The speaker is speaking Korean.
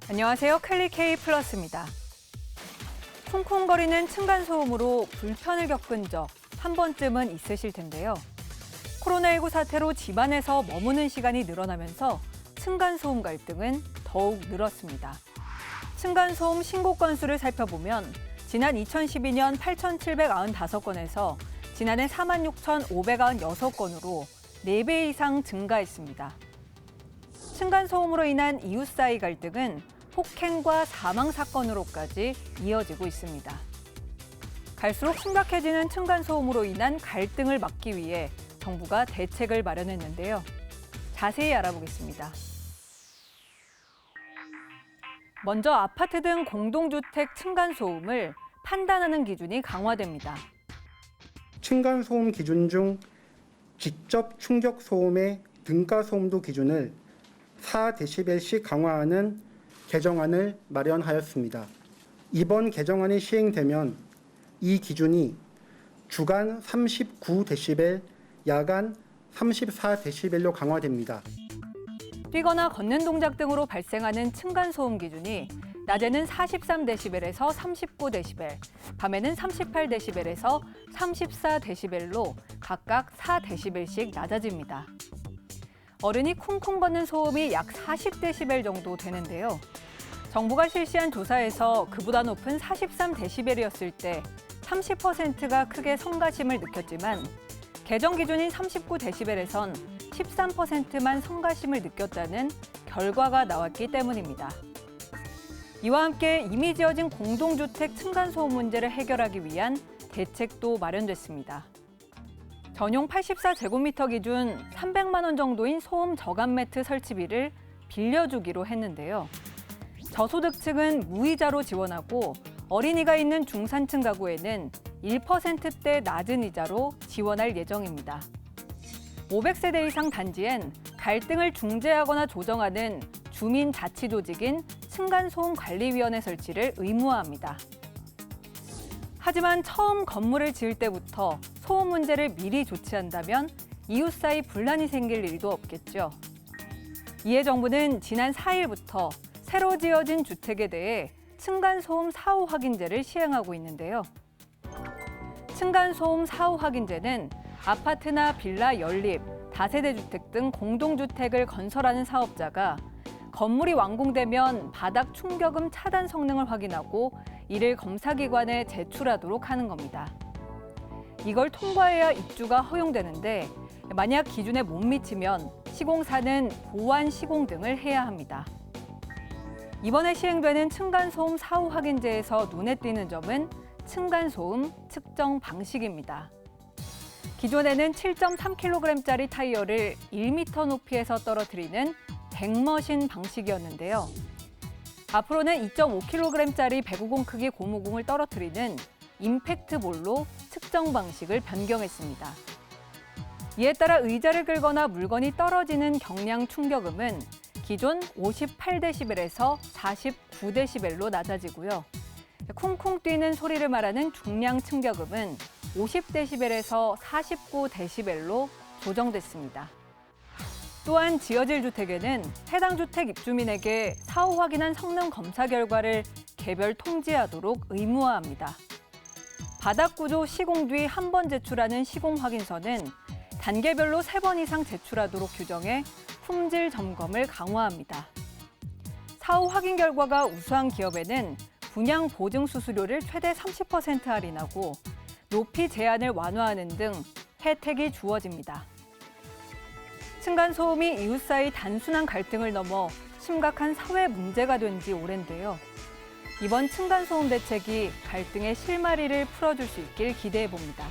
안녕하세요. 클릭K 플러스입니다. 쿵쿵거리는 층간소음으로 불편을 겪은 적 한 번쯤은 있으실 텐데요. 코로나19 사태로 집안에서 머무는 시간이 늘어나면서 층간소음 갈등은 더욱 늘었습니다. 층간소음 신고 건수를 살펴보면 지난 2012년 8,795건에서 지난해 46,596건으로 4배 이상 증가했습니다. 층간소음으로 인한 이웃 사이 갈등은 폭행과 사망 사건으로까지 이어지고 있습니다. 갈수록 심각해지는 층간소음으로 인한 갈등을 막기 위해 정부가 대책을 마련했는데요. 자세히 알아보겠습니다. 먼저 아파트 등 공동주택 층간소음을 판단하는 기준이 강화됩니다. 층간소음 기준 중 직접 충격 소음의 등가 소음도 기준을 4dB씩 강화하는 개정안을 마련하였습니다. 이번 개정안이 시행되면 이 기준이 주간 39dB, 야간 34dB로 강화됩니다. 뛰거나 걷는 동작 등으로 발생하는 층간소음 기준이 낮에는 43dB에서 39dB, 밤에는 38dB에서 34dB로 각각 4dB씩 낮아집니다. 어른이 쿵쿵 걷는 소음이 약 40dB 정도 되는데요. 정부가 실시한 조사에서 그보다 높은 43dB였을 때 30%가 크게 성가심을 느꼈지만 개정 기준인 39dB에선 13%만 성가심을 느꼈다는 결과가 나왔기 때문입니다. 이와 함께 이미 지어진 공동주택 층간소음 문제를 해결하기 위한 대책도 마련됐습니다. 전용 84제곱미터 기준 300만 원 정도인 소음 저감 매트 설치비를 빌려주기로 했는데요. 저소득층은 무이자로 지원하고 어린이가 있는 중산층 가구에는 1%대 낮은 이자로 지원할 예정입니다. 500세대 이상 단지엔 갈등을 중재하거나 조정하는 주민자치조직인 층간소음관리위원회 설치를 의무화합니다. 하지만 처음 건물을 지을 때부터 소음 문제를 미리 조치한다면 이웃 사이 분란이 생길 일도 없겠죠. 이에 정부는 지난 4일부터 새로 지어진 주택에 대해 층간소음 사후 확인제를 시행하고 있는데요. 층간소음 사후 확인제는 아파트나 빌라 연립, 다세대 주택 등 공동주택을 건설하는 사업자가 건물이 완공되면 바닥 충격음 차단 성능을 확인하고 이를 검사기관에 제출하도록 하는 겁니다. 이걸 통과해야 입주가 허용되는데 만약 기준에 못 미치면 시공사는 보완 시공 등을 해야 합니다. 이번에 시행되는 층간소음 사후 확인제에서 눈에 띄는 점은 층간소음 측정 방식입니다. 기존에는 7.3kg짜리 타이어를 1m 높이에서 떨어뜨리는 덱머신 방식이었는데요. 앞으로는 2.5kg짜리 배구공 크기 고무공을 떨어뜨리는 임팩트볼로 측정 방식을 변경했습니다. 이에 따라 의자를 끌거나 물건이 떨어지는 경량 충격음은 기존 58dB에서 49dB로 낮아지고요. 쿵쿵 뛰는 소리를 말하는 중량 충격음은 50dB에서 49dB로 조정됐습니다. 또한 지어질 주택에는 해당 주택 입주민에게 사후 확인한 성능 검사 결과를 개별 통지하도록 의무화합니다. 바닥 구조 시공 뒤 한 번 제출하는 시공 확인서는 단계별로 3번 이상 제출하도록 규정해 품질 점검을 강화합니다. 사후 확인 결과가 우수한 기업에는 분양 보증 수수료를 최대 30% 할인하고 높이 제한을 완화하는 등 혜택이 주어집니다. 층간소음이 이웃 사이 단순한 갈등을 넘어 심각한 사회 문제가 된 지 오랜데요. 이번 층간소음 대책이 갈등의 실마리를 풀어줄 수 있길 기대해 봅니다.